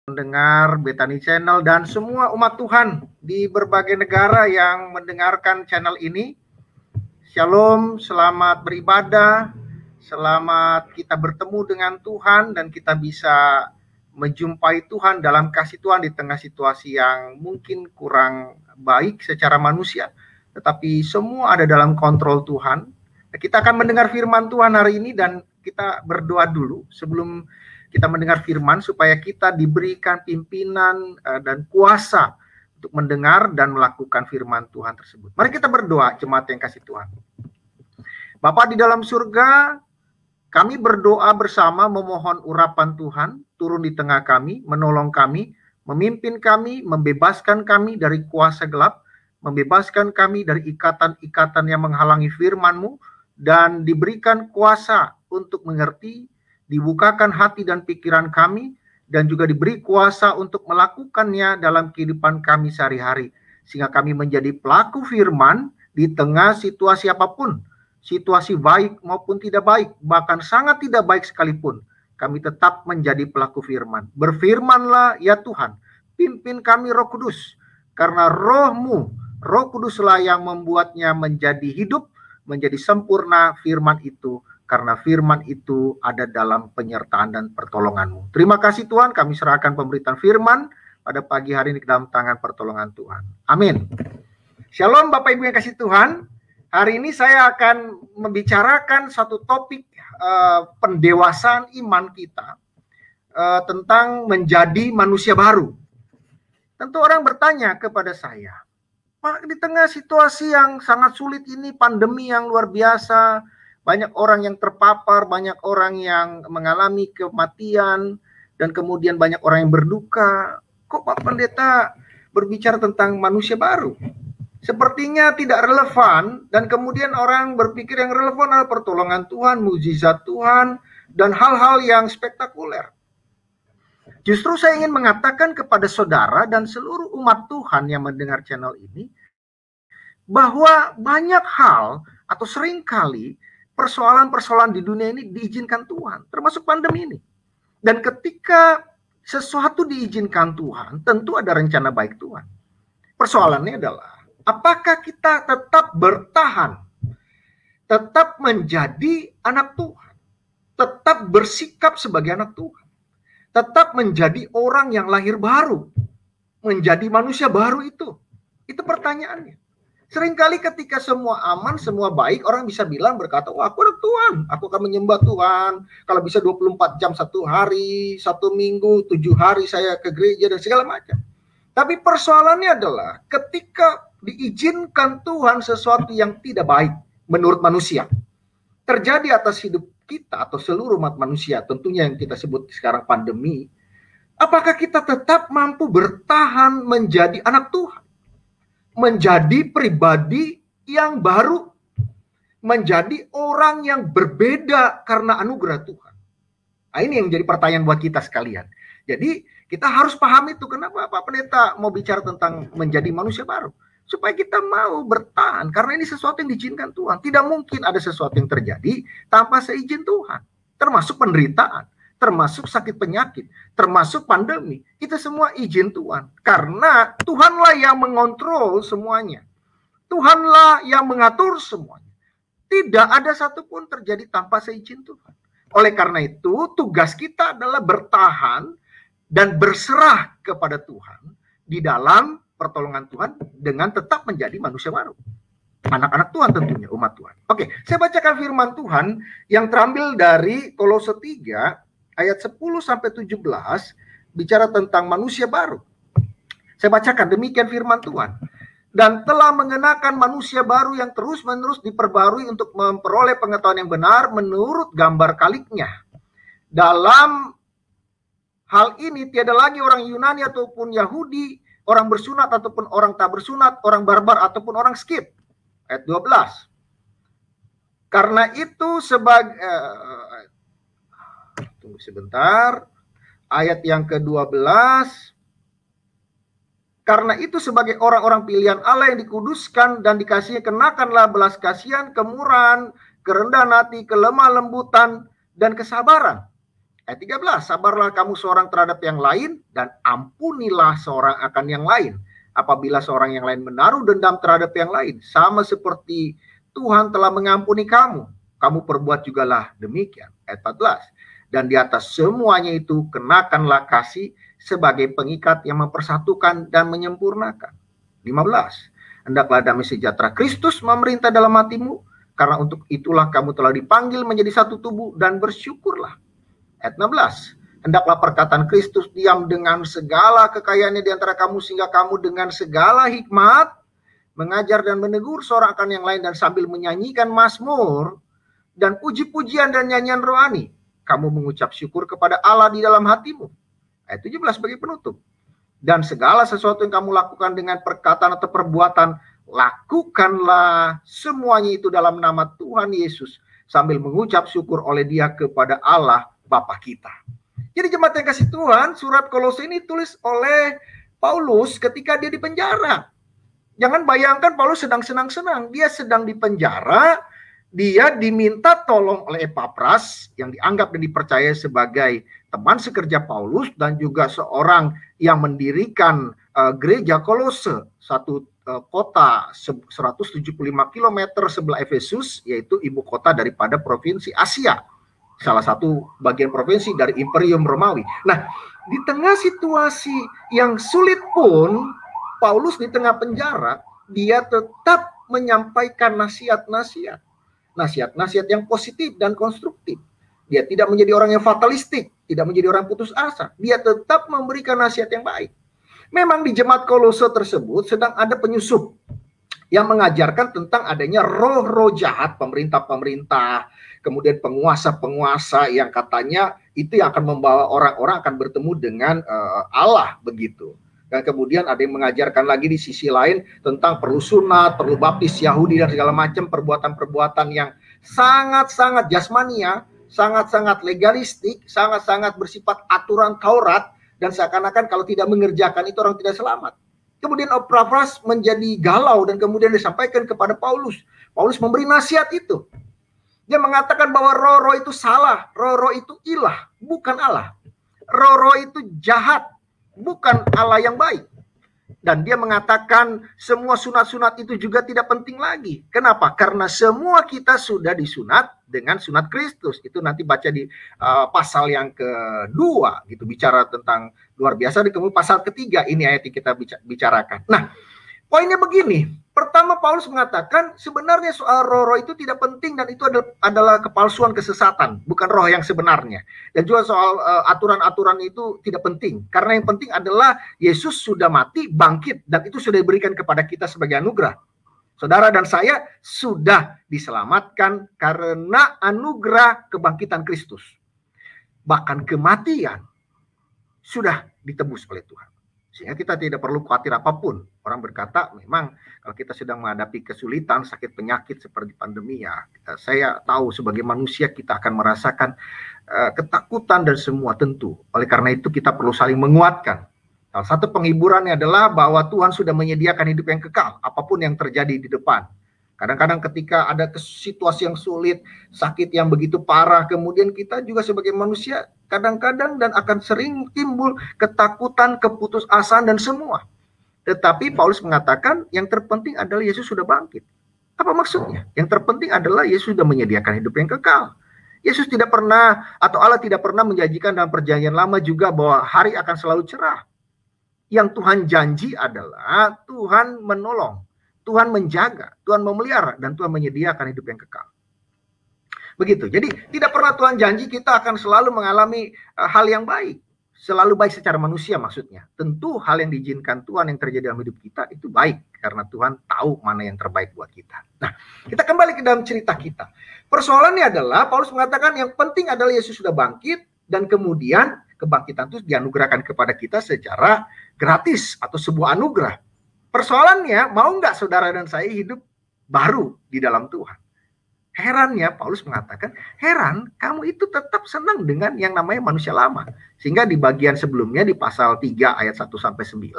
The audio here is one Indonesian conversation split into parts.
mendengar Bethany Channel dan semua umat Tuhan di berbagai negara yang mendengarkan channel ini. Shalom, selamat beribadah, selamat kita bertemu dengan Tuhan dan kita bisa menjumpai Tuhan dalam kasih Tuhan di tengah situasi yang mungkin kurang baik secara manusia, tetapi semua ada dalam kontrol Tuhan. Kita akan mendengar firman Tuhan hari ini dan kita berdoa dulu sebelum kita mendengar firman supaya kita diberikan pimpinan dan kuasa untuk mendengar dan melakukan firman Tuhan tersebut. Mari kita berdoa, jemaat yang kasih Tuhan. Bapa di dalam surga, kami berdoa bersama memohon urapan Tuhan turun di tengah kami, menolong kami, memimpin kami, membebaskan kami dari kuasa gelap, membebaskan kami dari ikatan-ikatan yang menghalangi firman-Mu, dan diberikan kuasa untuk mengerti, dibukakan hati dan pikiran kami, dan juga diberi kuasa untuk melakukannya dalam kehidupan kami sehari-hari. Sehingga kami menjadi pelaku firman di tengah situasi apapun. Situasi baik maupun tidak baik, bahkan sangat tidak baik sekalipun. Kami tetap menjadi pelaku firman. Berfirmanlah ya Tuhan, pimpin kami Roh Kudus. Karena Roh-Mu, Roh Kuduslah yang membuatnya menjadi hidup, menjadi sempurna firman itu. Karena firman itu ada dalam penyertaan dan pertolongan-Mu. Terima kasih Tuhan, kami serahkan pemberitaan firman pada pagi hari ini ke dalam tangan pertolongan Tuhan. Amin. Shalom Bapak Ibu yang kasih Tuhan. Hari ini saya akan membicarakan satu topik pendewasaan iman kita tentang menjadi manusia baru. Tentu orang bertanya kepada saya, Pak, di tengah situasi yang sangat sulit ini, pandemi yang luar biasa, banyak orang yang terpapar, banyak orang yang mengalami kematian, dan kemudian banyak orang yang berduka. Kok Pak Pendeta berbicara tentang manusia baru? Sepertinya tidak relevan, dan kemudian orang berpikir yang relevan adalah pertolongan Tuhan, mukjizat Tuhan, dan hal-hal yang spektakuler. Justru saya ingin mengatakan kepada saudara dan seluruh umat Tuhan yang mendengar channel ini, bahwa banyak hal atau seringkali persoalan-persoalan di dunia ini diizinkan Tuhan, termasuk pandemi ini. Dan ketika sesuatu diizinkan Tuhan, tentu ada rencana baik Tuhan. Persoalannya adalah, apakah kita tetap bertahan, tetap menjadi anak Tuhan, tetap bersikap sebagai anak Tuhan, tetap menjadi orang yang lahir baru, menjadi manusia baru itu? Itu pertanyaannya. Seringkali ketika semua aman, semua baik, orang bisa bilang berkata, wah aku anak Tuhan, aku akan menyembah Tuhan. Kalau bisa 24 jam satu hari, satu minggu, 7 hari saya ke gereja dan segala macam. Tapi persoalannya adalah ketika diizinkan Tuhan sesuatu yang tidak baik menurut manusia terjadi atas hidup kita atau seluruh umat manusia, tentunya yang kita sebut sekarang pandemi, apakah kita tetap mampu bertahan menjadi anak Tuhan? Menjadi pribadi yang baru, menjadi orang yang berbeda karena anugerah Tuhan. Nah, ini yang jadi pertanyaan buat kita sekalian. Jadi kita harus paham itu. Kenapa Pak Pendeta mau bicara tentang menjadi manusia baru? Supaya kita mau bertahan, karena ini sesuatu yang diizinkan Tuhan. Tidak mungkin ada sesuatu yang terjadi tanpa seizin Tuhan. Termasuk penderitaan, termasuk sakit penyakit, termasuk pandemi. Itu semua izin Tuhan. Karena Tuhanlah yang mengontrol semuanya. Tuhanlah yang mengatur semuanya. Tidak ada satupun terjadi tanpa seizin Tuhan. Oleh karena itu, tugas kita adalah bertahan dan berserah kepada Tuhan di dalam pertolongan Tuhan dengan tetap menjadi manusia baru. Anak-anak Tuhan tentunya, umat Tuhan. Oke, saya bacakan firman Tuhan yang terambil dari Kolose 3 ayat 10-17 bicara tentang manusia baru. Saya bacakan, demikian firman Tuhan. Dan telah mengenakan manusia baru yang terus-menerus diperbarui untuk memperoleh pengetahuan yang benar menurut gambar kaliknya. Dalam hal ini tiada lagi orang Yunani ataupun Yahudi, orang bersunat ataupun orang tak bersunat, orang barbar ataupun orang skit. Ayat 12. Karena itu tunggu sebentar. Ayat yang ke-12. Karena itu sebagai orang-orang pilihan Allah yang dikuduskan dan dikasihi, kenakanlah belas kasihan, kemurahan, kerendahan hati, kelemah lembutan, dan kesabaran. Ayat 13, sabarlah kamu seorang terhadap yang lain dan ampunilah seorang akan yang lain. Apabila seorang yang lain menaruh dendam terhadap yang lain, sama seperti Tuhan telah mengampuni kamu, kamu perbuat jugalah demikian. Ayat 14, dan di atas semuanya itu kenakanlah kasih sebagai pengikat yang mempersatukan dan menyempurnakan. 15, hendaklah damai sejahtera Kristus memerintah dalam hatimu, karena untuk itulah kamu telah dipanggil menjadi satu tubuh dan bersyukurlah. Ayat 16, hendaklah perkataan Kristus diam dengan segala kekayaannya di antara kamu, sehingga kamu dengan segala hikmat mengajar dan menegur seorang akan yang lain, dan sambil menyanyikan mazmur dan puji-pujian dan nyanyian rohani, kamu mengucap syukur kepada Allah di dalam hatimu. Ayat 17 sebagai penutup, dan segala sesuatu yang kamu lakukan dengan perkataan atau perbuatan, lakukanlah semuanya itu dalam nama Tuhan Yesus, sambil mengucap syukur oleh Dia kepada Allah Bapa kita. Jadi jemaat yang kasih Tuhan, surat Kolose ini tulis oleh Paulus ketika dia di penjara. Jangan bayangkan Paulus sedang senang-senang. Dia sedang di penjara, dia diminta tolong oleh Epapras yang dianggap dan dipercaya sebagai teman sekerja Paulus dan juga seorang yang mendirikan gereja Kolose, satu kota 175 km sebelah Efesus, yaitu ibu kota daripada provinsi Asia. Salah satu bagian provinsi dari Imperium Romawi. Nah, di tengah situasi yang sulit pun, Paulus di tengah penjara, dia tetap menyampaikan nasihat-nasihat. Nasihat-nasihat yang positif dan konstruktif. Dia tidak menjadi orang yang fatalistik, tidak menjadi orang putus asa. Dia tetap memberikan nasihat yang baik. Memang di jemaat Kolose tersebut sedang ada penyusup yang mengajarkan tentang adanya roh-roh jahat, pemerintah-pemerintah, kemudian penguasa-penguasa yang katanya itu yang akan membawa orang-orang akan bertemu dengan Allah begitu. Dan kemudian ada yang mengajarkan lagi di sisi lain tentang perlu sunat, perlu baptis Yahudi dan segala macam perbuatan-perbuatan yang sangat-sangat jasmania, sangat-sangat legalistik, sangat-sangat bersifat aturan Taurat, dan seakan-akan kalau tidak mengerjakan itu orang tidak selamat. Kemudian Epapras menjadi galau dan kemudian disampaikan kepada Paulus. Paulus memberi nasihat itu. Dia mengatakan bahwa roh-roh itu salah, roh-roh itu ilah, bukan Allah. Roh-roh itu jahat, bukan Allah yang baik. Dan dia mengatakan semua sunat-sunat itu juga tidak penting lagi. Kenapa? Karena semua kita sudah disunat dengan sunat Kristus. Itu nanti baca di pasal yang kedua, gitu, bicara tentang luar biasa. Di kemudian pasal ketiga ini ayat yang kita bicarakan. Nah, poinnya begini. Pertama, Paulus mengatakan sebenarnya soal roh-roh itu tidak penting dan itu adalah kepalsuan, kesesatan, bukan roh yang sebenarnya. Dan juga soal aturan-aturan itu tidak penting. Karena yang penting adalah Yesus sudah mati, bangkit, dan itu sudah diberikan kepada kita sebagai anugerah. Saudara dan saya sudah diselamatkan karena anugerah kebangkitan Kristus. Bahkan kematian sudah ditebus oleh Tuhan. Sehingga kita tidak perlu khawatir apapun. Orang berkata memang kalau kita sedang menghadapi kesulitan, sakit penyakit seperti pandemi, ya saya tahu sebagai manusia kita akan merasakan ketakutan dan semua tentu. Oleh karena itu kita perlu saling menguatkan. Salah satu penghiburannya adalah bahwa Tuhan sudah menyediakan hidup yang kekal, apapun yang terjadi di depan. Kadang-kadang ketika ada situasi yang sulit, sakit yang begitu parah, kemudian kita juga sebagai manusia kadang-kadang dan akan sering timbul ketakutan, keputusasaan dan semua. Tetapi Paulus mengatakan yang terpenting adalah Yesus sudah bangkit. Apa maksudnya? Yang terpenting adalah Yesus sudah menyediakan hidup yang kekal. Yesus tidak pernah, atau Allah tidak pernah menjanjikan dalam perjanjian lama juga bahwa hari akan selalu cerah. Yang Tuhan janji adalah Tuhan menolong, Tuhan menjaga, Tuhan memelihara, dan Tuhan menyediakan hidup yang kekal. Begitu. Jadi tidak pernah Tuhan janji kita akan selalu mengalami hal yang baik. Selalu baik secara manusia maksudnya. Tentu hal yang diizinkan Tuhan yang terjadi dalam hidup kita itu baik. Karena Tuhan tahu mana yang terbaik buat kita. Nah, kita kembali ke dalam cerita kita. Persoalannya adalah Paulus mengatakan yang penting adalah Yesus sudah bangkit. Dan kemudian kebangkitan itu dianugerahkan kepada kita secara gratis atau sebuah anugerah. Persoalannya, mau nggak saudara dan saya hidup baru di dalam Tuhan? Herannya, Paulus mengatakan, heran kamu itu tetap senang dengan yang namanya manusia lama. Sehingga di bagian sebelumnya, di pasal 3 ayat 1-9,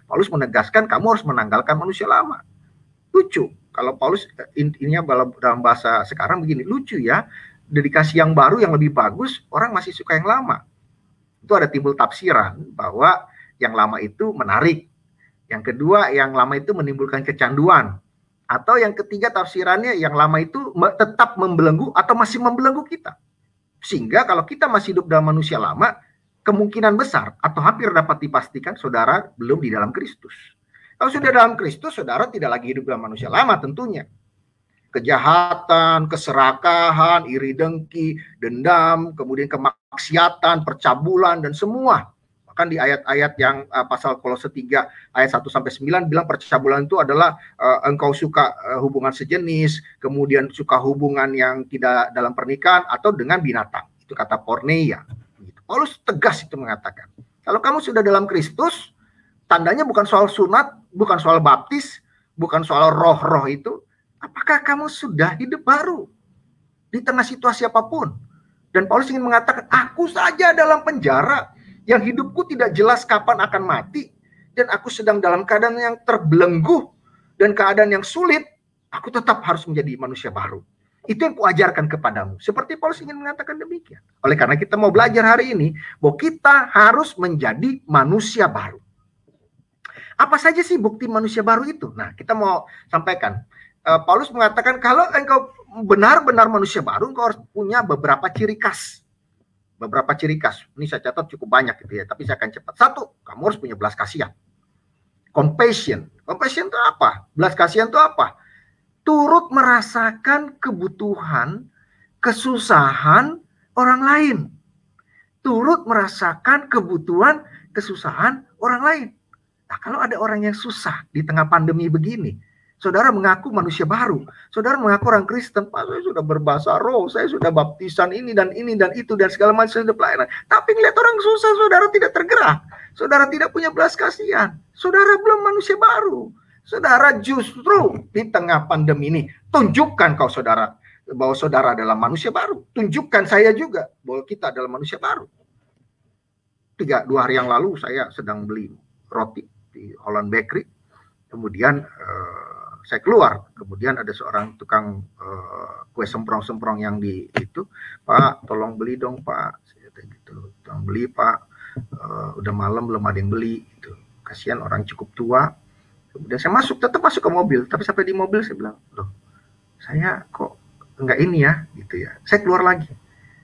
Paulus menegaskan kamu harus menanggalkan manusia lama. Lucu, kalau Paulus intinya dalam bahasa sekarang begini, lucu ya, dikasih yang baru yang lebih bagus, orang masih suka yang lama. Itu ada timbul tafsiran bahwa yang lama itu menarik. Yang kedua, yang lama itu menimbulkan kecanduan. Atau yang ketiga tafsirannya, yang lama itu tetap membelenggu atau masih membelenggu kita. Sehingga kalau kita masih hidup dalam manusia lama, kemungkinan besar atau hampir dapat dipastikan saudara belum di dalam Kristus. Kalau sudah dalam Kristus, saudara tidak lagi hidup dalam manusia lama tentunya. Kejahatan, keserakahan, iri dengki, dendam, kemudian kemaksiatan, percabulan, dan semua. Bahkan di ayat-ayat yang pasal Kolose 3 ayat 1-9 bilang percabulan itu adalah engkau suka hubungan sejenis, kemudian suka hubungan yang tidak dalam pernikahan atau dengan binatang. Itu kata porneia. Paulus tegas itu mengatakan, kalau kamu sudah dalam Kristus, tandanya bukan soal sunat, bukan soal baptis, bukan soal roh-roh itu, apakah kamu sudah hidup baru di tengah situasi apapun. Dan Paulus ingin mengatakan, aku saja dalam penjara, yang hidupku tidak jelas kapan akan mati, dan aku sedang dalam keadaan yang terbelenggu, dan keadaan yang sulit, aku tetap harus menjadi manusia baru. Itu yang kuajarkan kepadamu. Seperti Paulus ingin mengatakan demikian. Oleh karena kita mau belajar hari ini, bahwa kita harus menjadi manusia baru. Apa saja sih bukti manusia baru itu? Nah, kita mau sampaikan. Paulus mengatakan, kalau engkau benar-benar manusia baru, engkau harus punya beberapa ciri khas. Beberapa ciri khas. Ini saya catat cukup banyak gitu ya, tapi saya akan cepat. Satu, kamu harus punya belas kasihan. Compassion. Compassion itu apa? Belas kasihan itu apa? Turut merasakan kebutuhan, kesusahan orang lain. Turut merasakan kebutuhan, kesusahan orang lain. Nah, kalau ada orang yang susah di tengah pandemi begini, saudara mengaku manusia baru, saudara mengaku orang Kristen, Pak, saya sudah berbahasa roh, saya sudah baptisan ini dan itu dan segala macam sudah pelayanan. Tapi ngeliat orang susah, saudara tidak tergerak, saudara tidak punya belas kasihan, saudara belum manusia baru. Saudara justru di tengah pandemi ini, tunjukkan kau saudara, bahwa saudara adalah manusia baru. Tunjukkan saya juga, bahwa kita adalah manusia baru. 2 hari yang lalu saya sedang beli roti di Holland Bakery. Kemudian saya keluar, kemudian ada seorang tukang kue semprong-semprong yang di itu, Pak, tolong beli dong Pak, saya gitu, tolong beli Pak, udah malam belum ada yang beli, gitu. Kasihan orang cukup tua. Kemudian saya tetap masuk ke mobil, tapi sampai di mobil saya bilang, loh, saya kok enggak ini ya, gitu ya. Saya keluar lagi,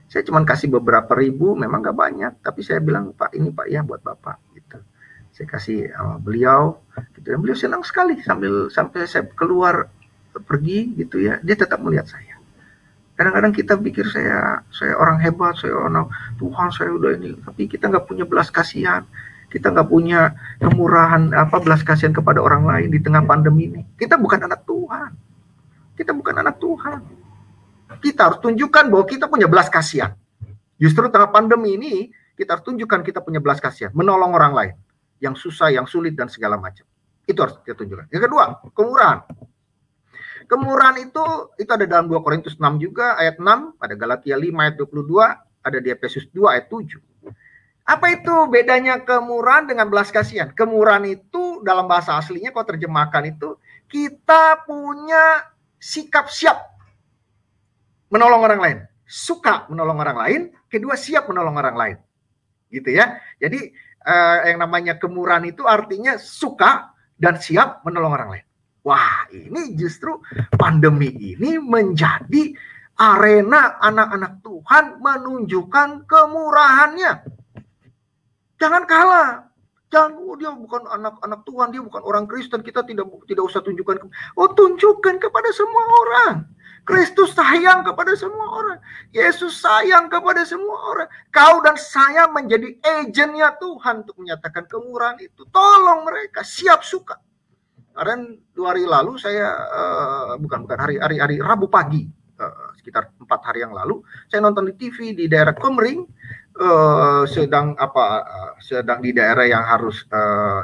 saya cuma kasih beberapa ribu, memang nggak banyak, tapi saya bilang, Pak, ini Pak ya buat Bapak, gitu. Saya kasih beliau, gitu. Dan beliau senang sekali sampai saya keluar pergi, gitu ya. Dia tetap melihat saya. Kadang-kadang kita pikir saya orang hebat, saya orang Tuhan, saya udah ini, tapi kita nggak punya belas kasihan. Kita nggak punya kemurahan belas kasihan kepada orang lain di tengah pandemi ini. Kita bukan anak Tuhan. Kita bukan anak Tuhan. Kita harus tunjukkan bahwa kita punya belas kasihan. Justru tengah pandemi ini kita harus tunjukkan kita punya belas kasihan, menolong orang lain yang susah, yang sulit dan segala macam. Itu harus kita tunjukkan. Yang kedua, kemurahan. Kemurahan itu ada dalam 2 Korintus 6 juga ayat 6, ada Galatia 5 ayat 22, ada di Efesus 2 ayat 7. Apa itu bedanya kemurahan dengan belas kasihan? Kemurahan itu dalam bahasa aslinya kalau terjemahkan itu kita punya sikap siap menolong orang lain, suka menolong orang lain, kedua siap menolong orang lain, gitu ya. Jadi yang namanya kemurahan itu artinya suka dan siap menolong orang lain. Wah, ini justru pandemi ini menjadi arena anak-anak Tuhan menunjukkan kemurahannya. Jangan kalah. Jangan, dia bukan anak Tuhan, dia bukan orang Kristen, kita tidak usah tunjukkan. Tunjukkan kepada semua orang. Kristus sayang kepada semua orang. Yesus sayang kepada semua orang. Kau dan saya menjadi agennya Tuhan untuk menyatakan kemurahan itu. Tolong mereka, siap suka. Kemarin 2 hari lalu saya bukan hari Rabu pagi, sekitar 4 hari yang lalu, saya nonton di TV di daerah Komering. Sedang di daerah yang harus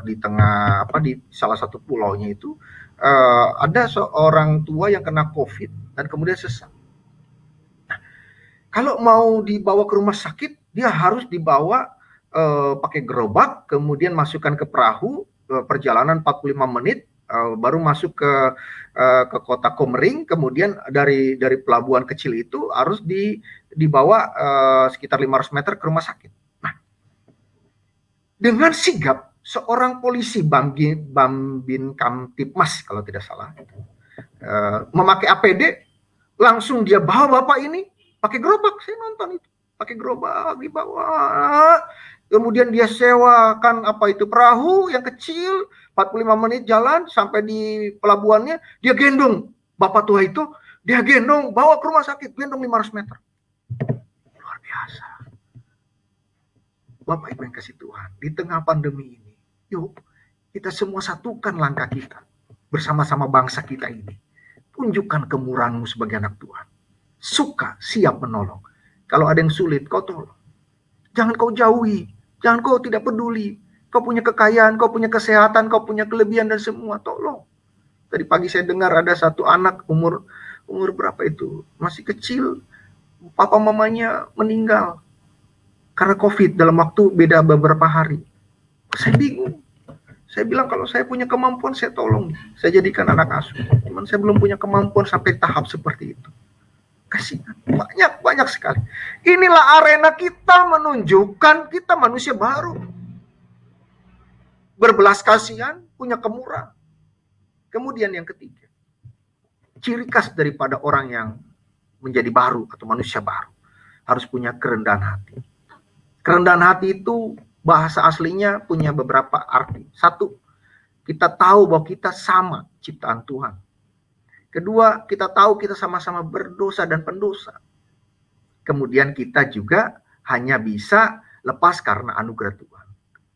di tengah di salah satu pulaunya itu ada seorang tua yang kena COVID dan kemudian sesat. Nah, kalau mau dibawa ke rumah sakit, dia harus dibawa pakai gerobak, kemudian masukkan ke perahu, perjalanan 45 menit, baru masuk ke kota Komering, kemudian dari pelabuhan kecil itu harus dibawa sekitar 500 meter ke rumah sakit. Nah, dengan sigap seorang polisi Bambin Kamtipmas kalau tidak salah, memakai APD, langsung dia bawa bapak ini pakai gerobak. Saya nonton itu, pakai gerobak dibawa. Kemudian dia sewakan perahu yang kecil, 45 menit jalan sampai di pelabuhannya, dia gendong bapak tua itu, dia gendong bawa ke rumah sakit, gendong 500 meter. Luar biasa. Bapak Ibu yang kasih Tuhan, di tengah pandemi ini, yuk kita semua satukan langkah kita bersama-sama bangsa kita ini. Tunjukkan kemurahan-Mu sebagai anak Tuhan. Suka, siap menolong. Kalau ada yang sulit, kau tolong. Jangan kau jauhi, jangan kau tidak peduli. Kau punya kekayaan, kau punya kesehatan, kau punya kelebihan dan semua, tolong. Tadi pagi saya dengar ada satu anak umur berapa itu, masih kecil, papa mamanya meninggal karena COVID dalam waktu beda beberapa hari. Saya bingung. Saya bilang kalau saya punya kemampuan saya tolong, saya jadikan anak asuh. Cuman saya belum punya kemampuan sampai tahap seperti itu. Kasihan, banyak sekali. Inilah arena kita menunjukkan kita manusia baru. Berbelas kasihan, punya kemurahan. Kemudian yang ketiga, ciri khas daripada orang yang menjadi baru atau manusia baru, harus punya kerendahan hati. Kerendahan hati itu bahasa aslinya punya beberapa arti. Satu, kita tahu bahwa kita sama ciptaan Tuhan. Kedua, kita tahu kita sama-sama berdosa dan pendosa. Kemudian kita juga hanya bisa lepas karena anugerah Tuhan.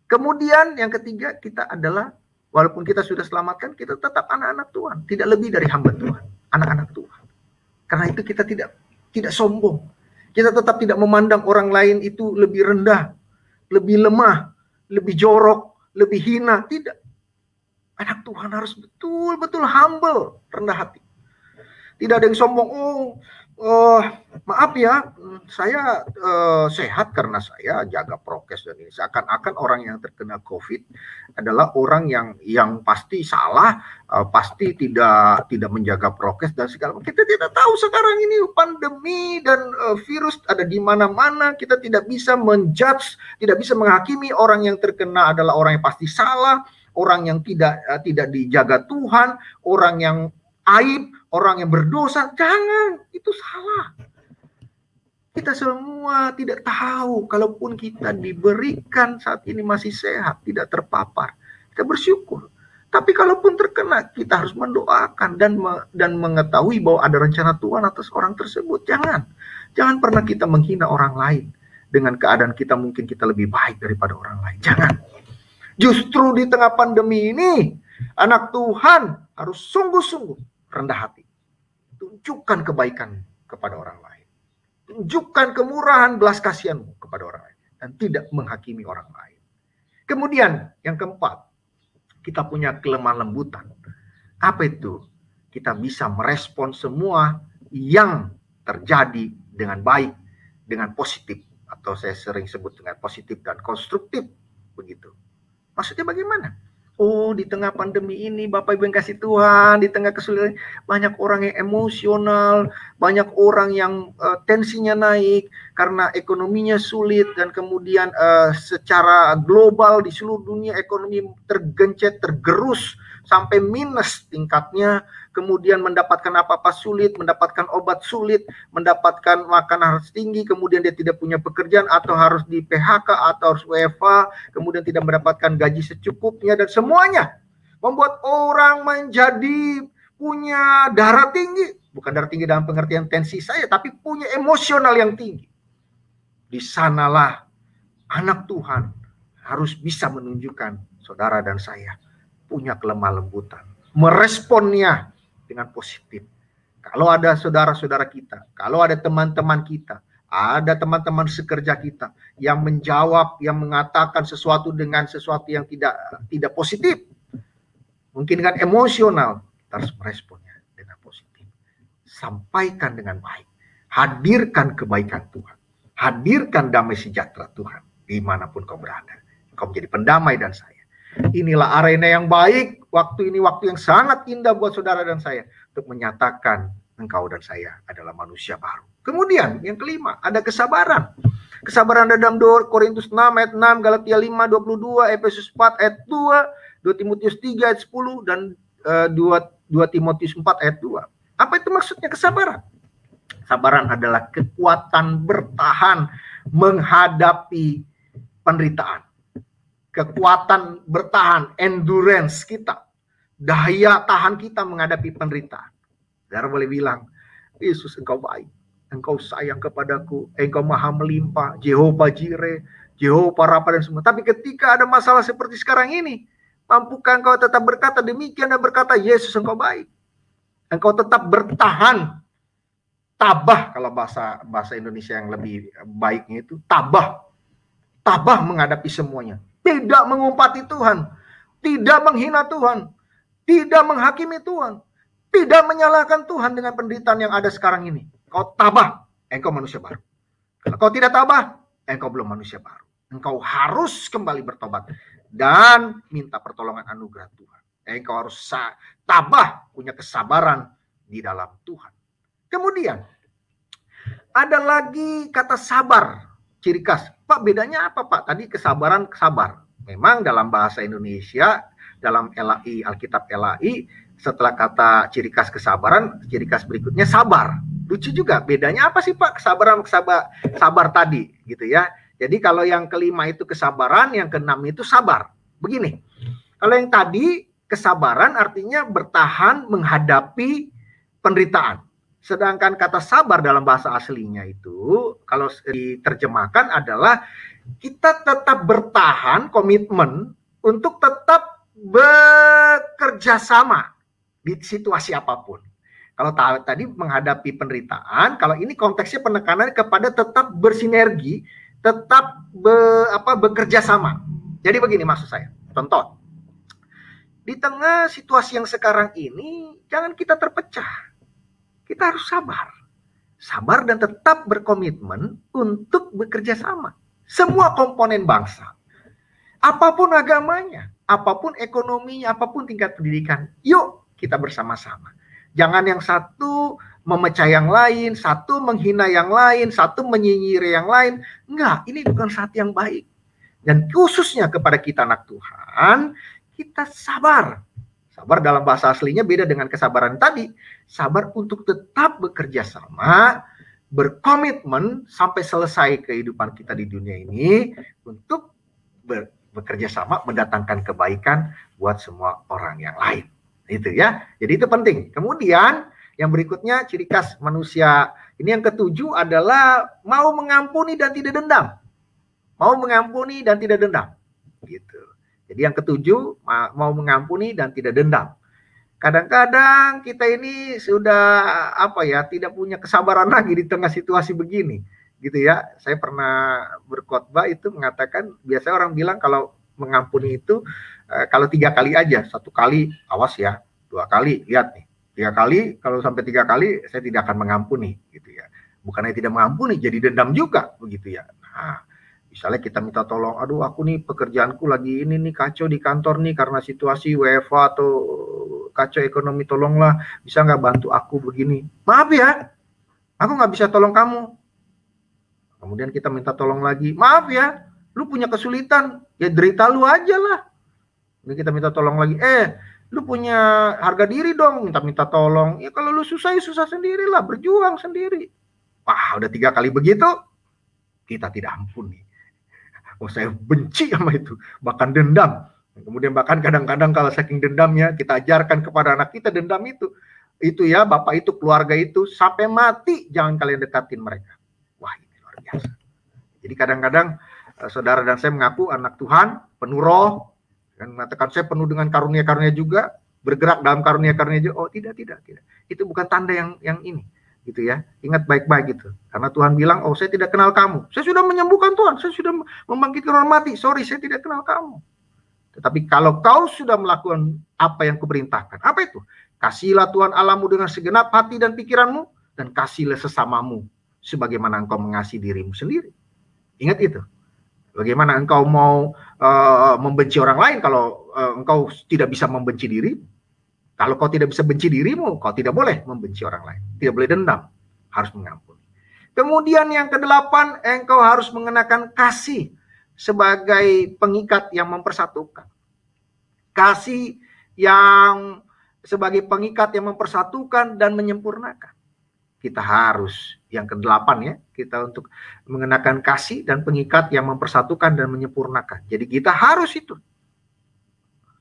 Kemudian yang ketiga, kita adalah, walaupun kita sudah selamatkan, kita tetap anak-anak Tuhan. Tidak lebih dari hamba Tuhan, anak-anak Tuhan. Karena itu kita tidak sombong. Kita tetap tidak memandang orang lain itu lebih rendah, lebih lemah, lebih jorok, lebih hina. Tidak. Anak Tuhan harus betul-betul humble, rendah hati. Tidak ada yang sombong, maaf ya, saya sehat karena saya jaga prokes dan ini. Seakan-akan orang yang terkena COVID adalah orang yang pasti salah, pasti tidak menjaga prokes dan segala macam. Kita tidak tahu sekarang ini pandemi dan virus ada di mana-mana. Kita tidak bisa menjudge, tidak bisa menghakimi orang yang terkena adalah orang yang pasti salah, orang yang tidak dijaga Tuhan, orang yang aib, orang yang berdosa. Jangan, itu salah. Kita semua tidak tahu, kalaupun kita diberikan saat ini masih sehat, tidak terpapar, kita bersyukur. Tapi kalaupun terkena, kita harus mendoakan dan mengetahui bahwa ada rencana Tuhan atas orang tersebut. Jangan pernah kita menghina orang lain dengan keadaan kita mungkin kita lebih baik daripada orang lain. Jangan. Justru di tengah pandemi ini, anak Tuhan harus sungguh-sungguh rendah hati. Tunjukkan kebaikan kepada orang lain. Tunjukkan kemurahan belas kasihanmu kepada orang lain. Dan tidak menghakimi orang lain. Kemudian yang keempat, kita punya kelemah lembutan. Apa itu? Kita bisa merespon semua yang terjadi dengan baik, dengan positif. Atau saya sering sebut dengan positif dan konstruktif. Begitu. Maksudnya bagaimana? Oh, di tengah pandemi ini, Bapak Ibu yang kasih Tuhan, di tengah kesulitan, banyak orang yang emosional, banyak orang yang tensinya naik karena ekonominya sulit, dan kemudian secara global di seluruh dunia ekonomi tergencet, tergerus, sampai minus tingkatnya, kemudian mendapatkan apa-apa sulit, mendapatkan obat sulit, mendapatkan makanan harus tinggi, kemudian dia tidak punya pekerjaan atau harus di PHK atau harus WFH, kemudian tidak mendapatkan gaji secukupnya, dan semuanya membuat orang menjadi punya darah tinggi, bukan darah tinggi dalam pengertian tensi saya, tapi punya emosional yang tinggi. Di sanalah anak Tuhan harus bisa menunjukkan saudara dan saya punya kelemah lembutan, meresponnya dengan positif. Kalau ada saudara-saudara kita, kalau ada teman-teman kita, ada teman-teman sekerja kita yang menjawab, yang mengatakan sesuatu dengan sesuatu yang tidak positif, mungkin dengan emosional, kita harus meresponnya dengan positif. Sampaikan dengan baik, hadirkan kebaikan Tuhan, hadirkan damai sejahtera Tuhan dimanapun kau berada. Kau menjadi pendamai dan saya. Inilah arena yang baik, waktu ini waktu yang sangat indah buat saudara dan saya untuk menyatakan engkau dan saya adalah manusia baru. Kemudian yang kelima, ada kesabaran. Kesabaran dalam 2 Korintus 6 ayat 6, Galatia 5 22, Efesus 4 ayat 2, 2 Timotius 3 ayat 10 dan 2 Timotius 4 ayat 2. Apa itu maksudnya kesabaran? Kesabaran adalah kekuatan bertahan menghadapi penderitaan. Kekuatan bertahan, endurance kita, daya tahan kita menghadapi penderitaan. Saudara boleh bilang, Yesus engkau baik, engkau sayang kepadaku, engkau maha melimpah, Jehovah Jireh, Jehovah Rafa dan semua. Tapi ketika ada masalah seperti sekarang ini, mampukah engkau tetap berkata demikian dan berkata, Yesus engkau baik. Engkau tetap bertahan, tabah, kalau bahasa Indonesia yang lebih baiknya itu, tabah menghadapi semuanya. Tidak mengumpati Tuhan, tidak menghina Tuhan, tidak menghakimi Tuhan, tidak menyalahkan Tuhan dengan penderitaan yang ada sekarang ini. Kau tabah, engkau manusia baru. Kalau kau tidak tabah, engkau belum manusia baru. Engkau harus kembali bertobat dan minta pertolongan anugerah Tuhan. Engkau harus tabah, punya kesabaran di dalam Tuhan. Kemudian ada lagi kata sabar, ciri khas. Pak, bedanya apa Pak? Tadi kesabaran, sabar. Memang dalam bahasa Indonesia, dalam LAI, Alkitab LAI, setelah kata ciri khas kesabaran, ciri khas berikutnya sabar. Lucu juga, bedanya apa sih Pak? Kesabaran, sabar tadi, gitu ya. Jadi kalau yang kelima itu kesabaran, yang keenam itu sabar. Begini, kalau yang tadi kesabaran artinya bertahan menghadapi penderitaan. Sedangkan kata sabar dalam bahasa aslinya itu, kalau diterjemahkan adalah kita tetap bertahan, komitmen untuk tetap bekerja sama di situasi apapun. Kalau tadi menghadapi penderitaan, kalau ini konteksnya penekanan kepada tetap bersinergi, tetap bekerja sama. Jadi begini maksud saya, contoh. Di tengah situasi yang sekarang ini, jangan kita terpecah. Kita harus sabar. Sabar dan tetap berkomitmen untuk bekerja sama. Semua komponen bangsa. Apapun agamanya, apapun ekonominya, apapun tingkat pendidikan. Yuk kita bersama-sama. Jangan yang satu memecah yang lain, satu menghina yang lain, satu menyinyir yang lain. Enggak, ini bukan saat yang baik. Dan khususnya kepada kita anak Tuhan, kita sabar. Sabar dalam bahasa aslinya beda dengan kesabaran tadi. Sabar untuk tetap bekerja sama, berkomitmen sampai selesai kehidupan kita di dunia ini untuk bekerja sama mendatangkan kebaikan buat semua orang yang lain. Itu ya. Jadi itu penting. Kemudian yang berikutnya ciri khas manusia. Ini yang ketujuh adalah mau mengampuni dan tidak dendam. Mau mengampuni dan tidak dendam. Gitu. Jadi yang ketujuh, mau mengampuni dan tidak dendam. Kadang-kadang kita ini sudah tidak punya kesabaran lagi di tengah situasi begini, gitu ya. Saya pernah berkhotbah itu mengatakan, biasanya orang bilang kalau mengampuni itu kalau 3 kali aja, 1 kali awas ya, 2 kali lihat nih, 3 kali, kalau sampai 3 kali saya tidak akan mengampuni, gitu ya. Bukannya tidak mengampuni, jadi dendam juga, begitu ya. Nah, misalnya kita minta tolong, aduh aku nih pekerjaanku lagi ini nih kacau di kantor nih karena situasi WFH atau kacau ekonomi, tolonglah bisa nggak bantu aku begini. Maaf ya, aku nggak bisa tolong kamu. Kemudian kita minta tolong lagi, maaf ya, lu punya kesulitan, ya derita lu aja lah. Ini kita minta tolong lagi, lu punya harga diri dong, minta tolong. Ya kalau lu susah ya susah sendirilah, berjuang sendiri. Wah udah 3 kali begitu, kita tidak ampuni. Oh saya benci sama itu, bahkan dendam. Kemudian bahkan kadang-kadang kalau saking dendamnya kita ajarkan kepada anak kita dendam itu ya bapak itu keluarga itu sampai mati jangan kalian dekatin mereka. Wah ini luar biasa. Jadi kadang-kadang saudara dan saya mengaku anak Tuhan penuh roh dan mengatakan saya penuh dengan karunia-karunia juga, bergerak dalam karunia-karunia juga. Oh tidak. Itu bukan tanda yang ini. Gitu ya, ingat baik-baik gitu. Karena Tuhan bilang, oh saya tidak kenal kamu. Saya sudah menyembuhkan Tuhan, saya sudah membangkitkan orang mati. Sorry, saya tidak kenal kamu. Tetapi kalau kau sudah melakukan apa yang kuperintahkan, apa itu? Kasihilah Tuhan Allahmu dengan segenap hati dan pikiranmu, dan kasihlah sesamamu sebagaimana engkau mengasihi dirimu sendiri. Ingat itu. Bagaimana engkau mau membenci orang lain kalau engkau tidak bisa membenci diri? Kalau kau tidak bisa benci dirimu, kau tidak boleh membenci orang lain. Tidak boleh dendam, harus mengampuni. Kemudian yang kedelapan, engkau harus mengenakan kasih sebagai pengikat yang mempersatukan. Kasih yang sebagai pengikat yang mempersatukan dan menyempurnakan. Kita harus, yang kedelapan ya, kita untuk mengenakan kasih dan pengikat yang mempersatukan dan menyempurnakan. Jadi kita harus itu.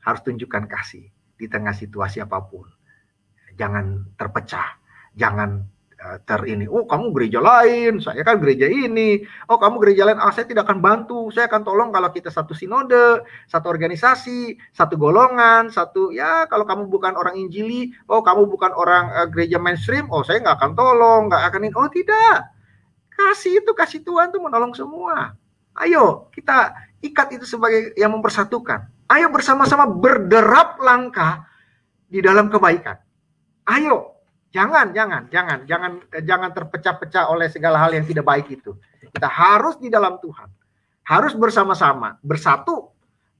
Harus tunjukkan kasih di tengah situasi apapun. Jangan terpecah, jangan oh kamu gereja lain, saya kan gereja ini, oh kamu gereja lain, saya tidak akan bantu, saya akan tolong kalau kita satu sinode, satu organisasi, satu golongan, satu, ya kalau kamu bukan orang Injili, oh kamu bukan orang gereja mainstream, oh saya nggak akan tolong, nggak akan ini, oh tidak. Kasih itu, kasih Tuhan itu menolong semua. Ayo kita ikat itu sebagai yang mempersatukan. Ayo bersama-sama berderap langkah di dalam kebaikan. Ayo, jangan terpecah-pecah oleh segala hal yang tidak baik itu. Kita harus di dalam Tuhan, harus bersama-sama, bersatu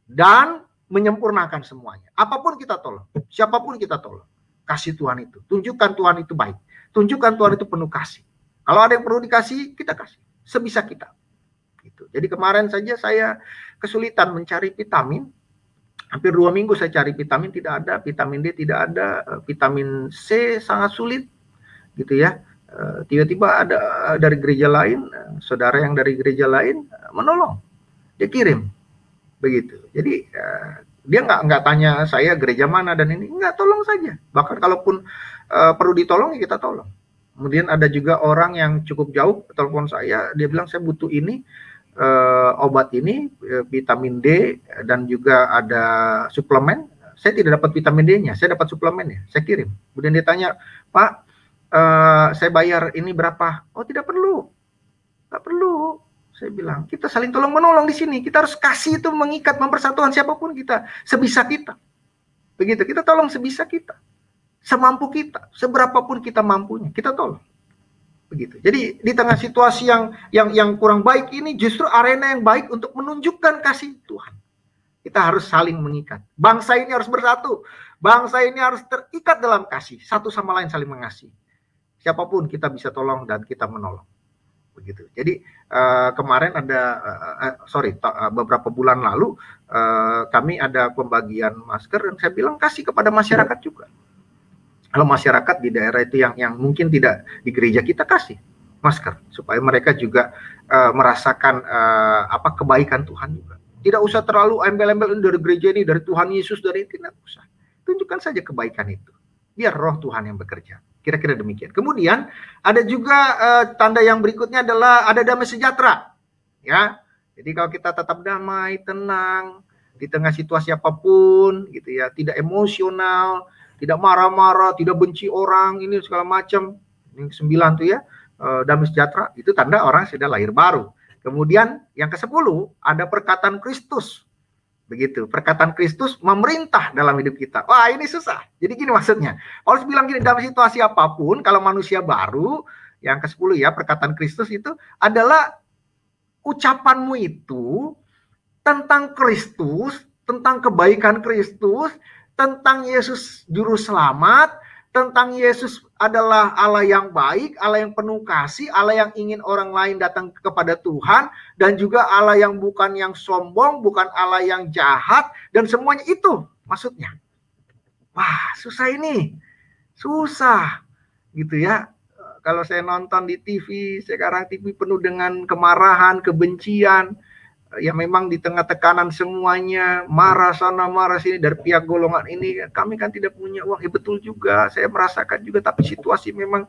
dan menyempurnakan semuanya. Apapun kita tolong, siapapun kita tolong, kasih Tuhan itu, tunjukkan Tuhan itu baik, tunjukkan Tuhan itu penuh kasih. Kalau ada yang perlu dikasih, kita kasih sebisa kita. Gitu. Jadi kemarin saja saya kesulitan mencari vitamin. Hampir 2 minggu saya cari vitamin, tidak ada, vitamin D tidak ada, vitamin C sangat sulit, gitu ya. Tiba-tiba ada dari gereja lain, saudara yang dari gereja lain menolong, dia kirim, begitu. Jadi dia nggak tanya saya gereja mana dan ini, nggak, tolong saja. Bahkan kalaupun perlu ditolong, ya kita tolong. Kemudian ada juga orang yang cukup jauh telepon saya, dia bilang saya butuh ini. Obat ini, vitamin D, dan juga ada suplemen. Saya tidak dapat vitamin D-nya, saya dapat suplemennya, saya kirim. Kemudian dia tanya, Pak, saya bayar ini berapa? Oh tidak perlu, nggak perlu. Saya bilang, kita saling tolong menolong di sini. Kita harus kasih itu, mengikat, mempersatukan siapapun kita, sebisa kita. Begitu, kita tolong sebisa kita, semampu kita, seberapapun kita mampunya, kita tolong. Begitu. Jadi di tengah situasi yang kurang baik ini justru arena yang baik untuk menunjukkan kasih Tuhan. Kita harus saling mengikat. Bangsa ini harus bersatu. Bangsa ini harus terikat dalam kasih. Satu sama lain saling mengasihi. Siapapun kita bisa tolong dan kita menolong. Begitu. Jadi kemarin ada beberapa bulan lalu kami ada pembagian masker dan saya bilang kasih kepada masyarakat juga. Kalau masyarakat di daerah itu yang mungkin tidak di gereja, kita kasih masker supaya mereka juga merasakan kebaikan Tuhan juga. Tidak usah terlalu embel-embel dari gereja ini, dari Tuhan Yesus, dari itu, tidak usah. Tunjukkan saja kebaikan itu. Biar roh Tuhan yang bekerja. Kira-kira demikian. Kemudian ada juga tanda yang berikutnya adalah ada damai sejahtera. Ya. Jadi kalau kita tetap damai, tenang di tengah situasi apapun, gitu ya, tidak emosional, tidak marah-marah, tidak benci orang, ini segala macam. Yang 9 tuh ya, damai sejahtera, itu tanda orang sudah lahir baru. Kemudian yang ke-10 ada perkataan Kristus. Begitu, perkataan Kristus memerintah dalam hidup kita. Wah, ini susah. Jadi gini maksudnya. Paulus bilang gini, dalam situasi apapun, kalau manusia baru, yang ke-10 ya, perkataan Kristus itu adalah ucapanmu itu tentang Kristus, tentang kebaikan Kristus, tentang Yesus juru selamat, tentang Yesus adalah Allah yang baik, Allah yang penuh kasih, Allah yang ingin orang lain datang kepada Tuhan, dan juga Allah yang bukan yang sombong, bukan Allah yang jahat, dan semuanya itu maksudnya. Wah, susah ini. Susah. Gitu ya. Kalau saya nonton di TV, sekarang TV penuh dengan kemarahan, kebencian, ya memang di tengah tekanan semuanya, marah sana marah sini dari pihak golongan ini, kami kan tidak punya uang. Ya betul juga, saya merasakan juga, tapi situasi memang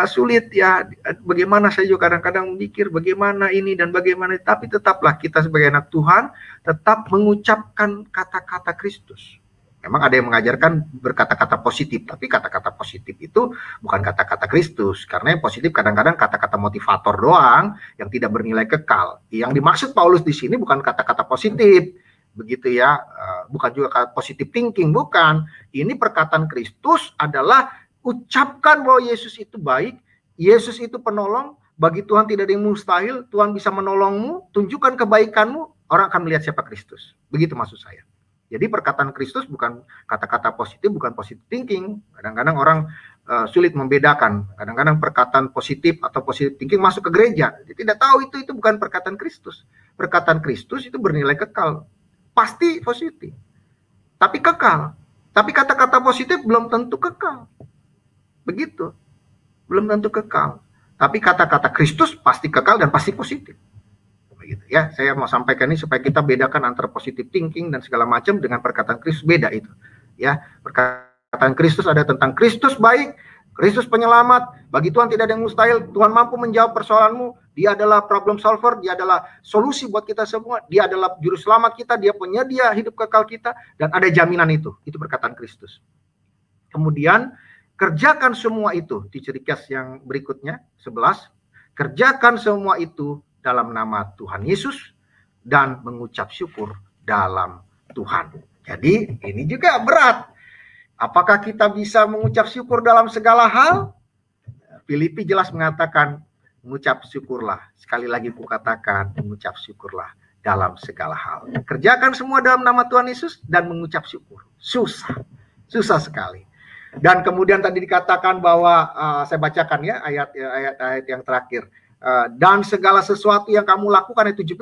sulit ya. Bagaimana saya juga kadang-kadang mikir bagaimana ini dan bagaimana, tapi tetaplah kita sebagai anak Tuhan tetap mengucapkan kata-kata Kristus. Memang ada yang mengajarkan berkata-kata positif, tapi kata-kata positif itu bukan kata-kata Kristus. Karena yang positif kadang-kadang kata-kata motivator doang yang tidak bernilai kekal. Yang dimaksud Paulus di sini bukan kata-kata positif, begitu ya. Bukan juga kata positive thinking, bukan. Ini perkataan Kristus adalah ucapkan bahwa Yesus itu baik, Yesus itu penolong, Bagi Tuhan tidak ada yang mustahil. Tuhan bisa menolongmu, tunjukkan kebaikanmu, orang akan melihat siapa Kristus. Begitu maksud saya. Jadi perkataan Kristus bukan kata-kata positif, bukan positive thinking. Kadang-kadang orang sulit membedakan. Kadang-kadang perkataan positif atau positive thinking masuk ke gereja. Dia tidak tahu itu bukan perkataan Kristus. Perkataan Kristus itu bernilai kekal. Pasti positif. Tapi kekal. Tapi kata-kata positif belum tentu kekal. Begitu. Belum tentu kekal. Tapi kata-kata Kristus pasti kekal dan pasti positif. Begitu ya. Saya mau sampaikan ini supaya kita bedakan antara positive thinking dan segala macam dengan perkataan Kristus, beda itu. Ya, perkataan Kristus ada tentang Kristus baik, Kristus penyelamat. Bagi Tuhan tidak ada yang mustahil. Tuhan mampu menjawab persoalanmu. Dia adalah problem solver, dia adalah solusi buat kita semua. Dia adalah juru selamat kita, dia penyedia hidup kekal kita, dan ada jaminan itu. Itu perkataan Kristus. Kemudian kerjakan semua itu di ciri khas yang berikutnya 11. Kerjakan semua itu dalam nama Tuhan Yesus dan mengucap syukur dalam Tuhan. Jadi ini juga berat. Apakah kita bisa mengucap syukur dalam segala hal? Filipi jelas mengatakan mengucap syukurlah. Sekali lagi kukatakan mengucap syukurlah dalam segala hal. Kerjakan semua dalam nama Tuhan Yesus dan mengucap syukur. Susah. Susah sekali. Dan kemudian tadi dikatakan bahwa saya bacakan ya ayat-ayat yang terakhir. Dan segala sesuatu yang kamu lakukan ayat 17.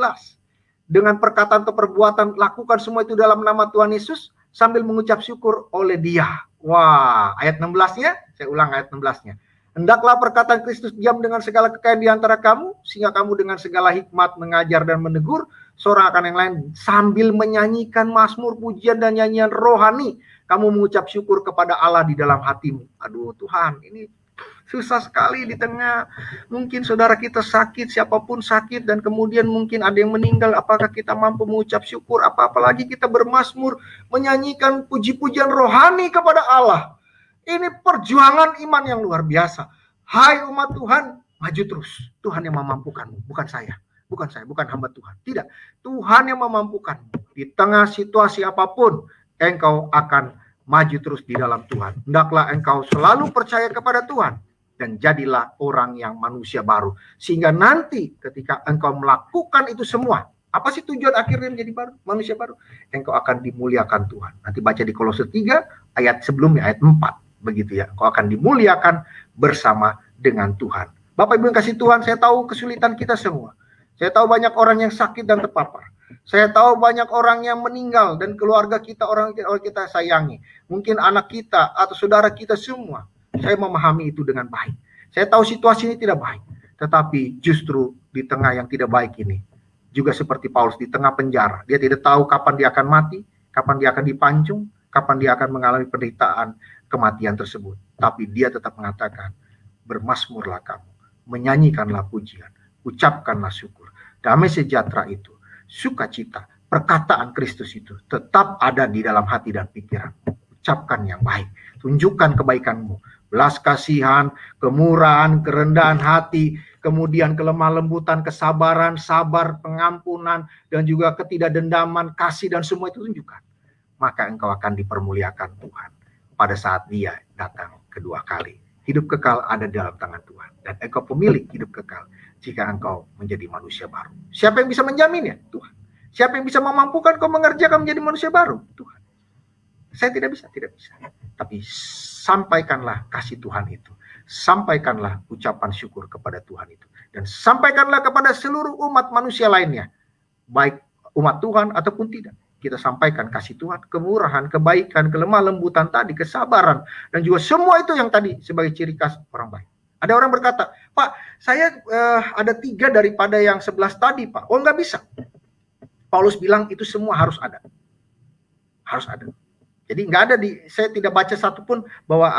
Dengan perkataan atau perbuatan lakukan semua itu dalam nama Tuhan Yesus sambil mengucap syukur oleh Dia. Wah, ayat 16-nya, saya ulang ayat 16-nya. Hendaklah perkataan Kristus diam dengan segala kekayaan di antara kamu, sehingga kamu dengan segala hikmat mengajar dan menegur seorang akan yang lain sambil menyanyikan mazmur, pujian dan nyanyian rohani. Kamu mengucap syukur kepada Allah di dalam hatimu. Aduh Tuhan, ini susah sekali di tengah mungkin saudara kita sakit, siapapun sakit, dan kemudian mungkin ada yang meninggal. Apakah kita mampu mengucap syukur? Apalagi kita bermazmur, menyanyikan puji-pujian rohani kepada Allah. Ini perjuangan iman yang luar biasa. Hai umat Tuhan, maju terus. Tuhan yang memampukanmu, bukan saya. Bukan saya, bukan hamba Tuhan. Tidak, Tuhan yang memampukanmu. Di tengah situasi apapun, engkau akan maju terus di dalam Tuhan. Hendaklah engkau selalu percaya kepada Tuhan. Dan jadilah orang yang manusia baru. Sehingga nanti ketika engkau melakukan itu semua, apa sih tujuan akhirnya menjadi baru, manusia baru? Engkau akan dimuliakan Tuhan. Nanti baca di Kolose 3 ayat sebelumnya, ayat 4. Begitu ya, engkau akan dimuliakan bersama dengan Tuhan. Bapak Ibu yang kasih Tuhan, saya tahu kesulitan kita semua. Saya tahu banyak orang yang sakit dan terpapar. Saya tahu banyak orang yang meninggal dan keluarga kita, orang kita sayangi. Mungkin anak kita atau saudara kita semua. Saya memahami itu dengan baik. Saya tahu situasi ini tidak baik. Tetapi justru di tengah yang tidak baik ini, juga seperti Paulus di tengah penjara. Dia tidak tahu kapan dia akan mati, kapan dia akan dipancung, kapan dia akan mengalami penderitaan kematian tersebut. Tapi dia tetap mengatakan, bermazmurlah kamu, menyanyikanlah pujian, ucapkanlah syukur. Damai sejahtera itu, sukacita, perkataan Kristus itu tetap ada di dalam hati dan pikiran. Ucapkan yang baik, tunjukkan kebaikanmu, belas kasihan, kemurahan, kerendahan hati, kemudian kelemah lembutan, kesabaran, sabar, pengampunan, dan juga ketidakdendaman, kasih, dan semua itu tunjukkan. Maka engkau akan dipermuliakan Tuhan pada saat Dia datang kedua kali. Hidup kekal ada dalam tangan Tuhan. Dan engkau pemilik hidup kekal jika engkau menjadi manusia baru. Siapa yang bisa menjaminnya? Tuhan. Siapa yang bisa memampukan kau mengerjakan menjadi manusia baru? Tuhan. Saya tidak bisa. Tapi sampaikanlah kasih Tuhan itu. Sampaikanlah ucapan syukur kepada Tuhan itu. Dan sampaikanlah kepada seluruh umat manusia lainnya. Baik umat Tuhan ataupun tidak. Kita sampaikan kasih Tuhan, kemurahan, kebaikan, kelemah lembutan tadi, kesabaran, dan juga semua itu yang tadi sebagai ciri khas orang baik. Ada orang berkata, Pak, saya ada 3 daripada yang 11 tadi, Pak. Oh, nggak bisa. Paulus bilang itu semua harus ada. Harus ada. Jadi nggak ada saya tidak baca satupun bahwa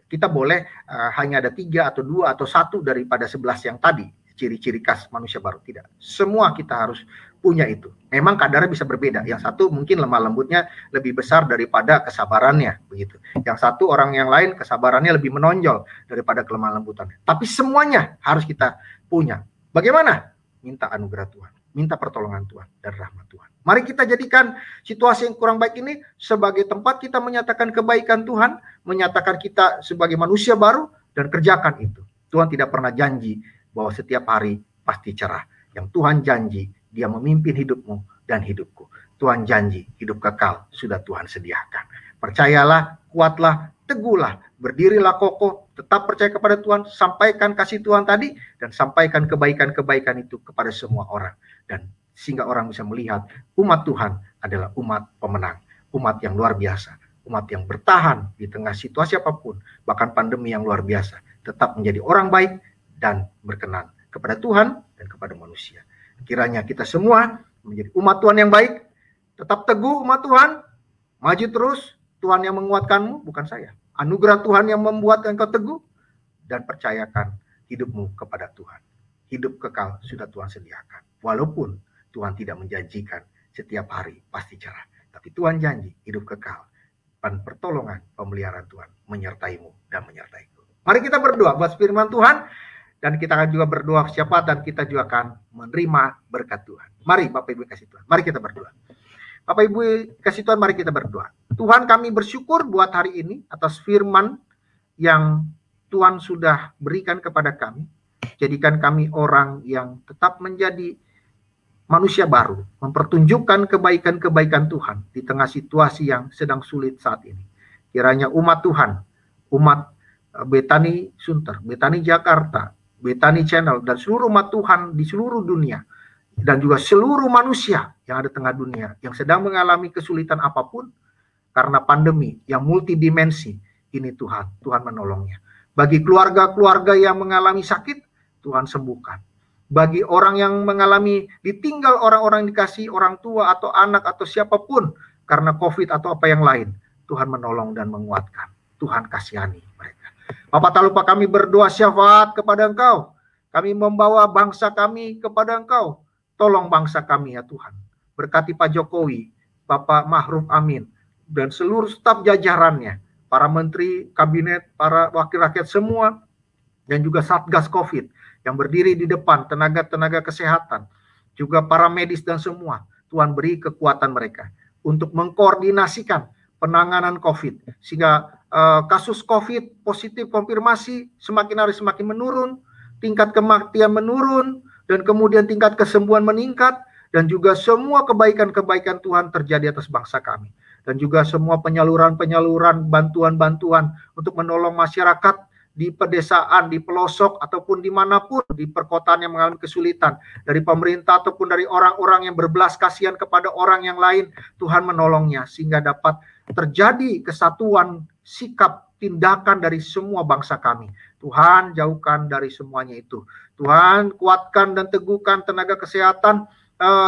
kita boleh hanya ada 3 atau 2 atau 1 daripada 11 yang tadi. Ciri-ciri khas manusia baru. Tidak. Semua kita harus punya itu. Memang kadarnya bisa berbeda. Yang satu mungkin lemah lembutnya lebih besar daripada kesabarannya, begitu. Yang satu orang yang lain kesabarannya lebih menonjol daripada kelemah lembutannya. Tapi semuanya harus kita punya. Bagaimana? Minta anugerah Tuhan, minta pertolongan Tuhan dan rahmat Tuhan. Mari kita jadikan situasi yang kurang baik ini sebagai tempat kita menyatakan kebaikan Tuhan, menyatakan kita sebagai manusia baru, dan kerjakan itu. Tuhan tidak pernah janji bahwa setiap hari pasti cerah. Yang Tuhan janji, Dia memimpin hidupmu dan hidupku. Tuhan janji, hidup kekal sudah Tuhan sediakan. Percayalah, kuatlah, teguhlah, berdirilah kokoh, tetap percaya kepada Tuhan, sampaikan kasih Tuhan tadi, dan sampaikan kebaikan-kebaikan itu kepada semua orang. Dan sehingga orang bisa melihat umat Tuhan adalah umat pemenang, umat yang luar biasa, umat yang bertahan di tengah situasi apapun, bahkan pandemi yang luar biasa, tetap menjadi orang baik dan berkenan kepada Tuhan dan kepada manusia. Kiranya kita semua menjadi umat Tuhan yang baik, tetap teguh umat Tuhan, maju terus, Tuhan yang menguatkanmu, bukan saya. Anugerah Tuhan yang membuat engkau teguh, dan percayakan hidupmu kepada Tuhan. Hidup kekal sudah Tuhan sediakan. Walaupun Tuhan tidak menjanjikan setiap hari pasti cerah, tapi Tuhan janji hidup kekal dan pertolongan pemeliharaan Tuhan menyertaimu dan menyertaiku. Mari kita berdoa buat firman Tuhan, dan kita akan juga berdoa siapa, dan kita juga akan menerima berkat Tuhan. Mari Bapak Ibu kasih Tuhan, mari kita berdoa. Bapak Ibu kasih Tuhan, mari kita berdoa. Tuhan, kami bersyukur buat hari ini atas firman yang Tuhan sudah berikan kepada kami. Jadikan kami orang yang tetap menjadi manusia baru, mempertunjukkan kebaikan-kebaikan Tuhan di tengah situasi yang sedang sulit saat ini. Kiranya umat Tuhan, umat Betani Sunter, Betani Jakarta, Betani Channel, dan seluruh umat Tuhan di seluruh dunia, dan juga seluruh manusia yang ada di tengah dunia yang sedang mengalami kesulitan apapun karena pandemi yang multidimensi ini, Tuhan menolongnya. Bagi keluarga-keluarga yang mengalami sakit, Tuhan sembuhkan. Bagi orang yang mengalami ditinggal orang-orang dikasih orang tua atau anak atau siapapun karena COVID atau apa yang lain, Tuhan menolong dan menguatkan. Tuhan kasihani mereka. Bapak, tak lupa kami berdoa syafaat kepada Engkau. Kami membawa bangsa kami kepada Engkau. Tolong bangsa kami ya Tuhan. Berkati Pak Jokowi, Bapak Ma'ruf Amin, dan seluruh staf jajarannya, para menteri, kabinet, para wakil rakyat semua, dan juga Satgas COVID yang berdiri di depan, tenaga-tenaga kesehatan, juga para medis dan semua. Tuhan beri kekuatan mereka untuk mengkoordinasikan penanganan COVID, sehingga kasus COVID positif konfirmasi semakin hari semakin menurun, tingkat kematian menurun, dan kemudian tingkat kesembuhan meningkat, dan juga semua kebaikan-kebaikan Tuhan terjadi atas bangsa kami. Dan juga semua penyaluran-penyaluran bantuan-bantuan untuk menolong masyarakat di pedesaan, di pelosok, ataupun dimanapun di perkotaan yang mengalami kesulitan, dari pemerintah ataupun dari orang-orang yang berbelas kasihan kepada orang yang lain, Tuhan menolongnya sehingga dapat terjadi kesatuan sikap tindakan dari semua bangsa kami. Tuhan jauhkan dari semuanya itu. Tuhan kuatkan dan teguhkan tenaga kesehatan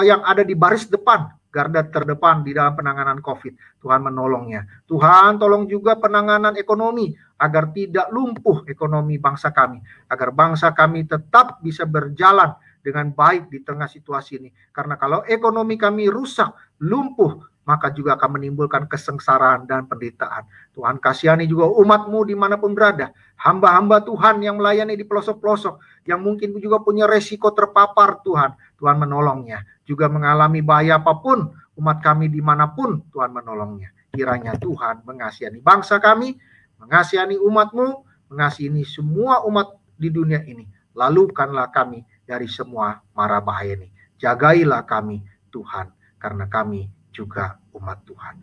yang ada di baris depan, garda terdepan di dalam penanganan COVID. Tuhan menolongnya. Tuhan tolong juga penanganan ekonomi agar tidak lumpuh ekonomi bangsa kami, agar bangsa kami tetap bisa berjalan dengan baik di tengah situasi ini. Karena kalau ekonomi kami rusak, lumpuh, maka juga akan menimbulkan kesengsaraan dan penderitaan. Tuhan kasihani juga umat-Mu dimanapun berada. Hamba-hamba Tuhan yang melayani di pelosok-pelosok, yang mungkin juga punya resiko terpapar Tuhan. Tuhan menolongnya. Juga mengalami bahaya apapun, umat kami dimanapun Tuhan menolongnya. Kiranya Tuhan mengasihani bangsa kami, mengasihani umat-Mu, mengasihani semua umat di dunia ini. Lalukanlah kami dari semua mara bahaya ini. Jagailah kami Tuhan, karena kami juga umat Tuhan.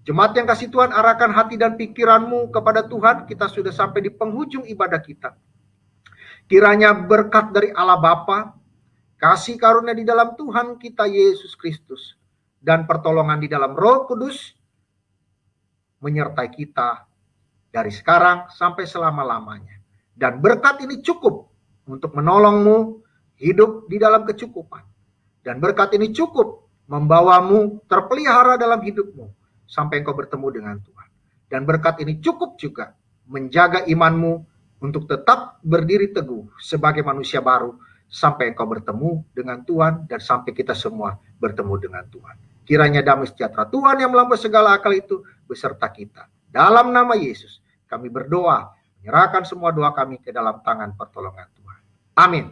Jemaat yang kasih Tuhan, arahkan hati dan pikiranmu kepada Tuhan. Kita sudah sampai di penghujung ibadah kita. Kiranya berkat dari Allah Bapa, kasih karunia di dalam Tuhan kita Yesus Kristus, dan pertolongan di dalam Roh Kudus menyertai kita dari sekarang sampai selama-lamanya. Dan berkat ini cukup untuk menolongmu hidup di dalam kecukupan. Dan berkat ini cukup membawamu terpelihara dalam hidupmu sampai engkau bertemu dengan Tuhan. Dan berkat ini cukup juga menjaga imanmu untuk tetap berdiri teguh sebagai manusia baru sampai engkau bertemu dengan Tuhan dan sampai kita semua bertemu dengan Tuhan. Kiranya damai sejahtera Tuhan yang melampaui segala akal itu beserta kita. Dalam nama Yesus kami berdoa, menyerahkan semua doa kami ke dalam tangan pertolongan Tuhan. Amin.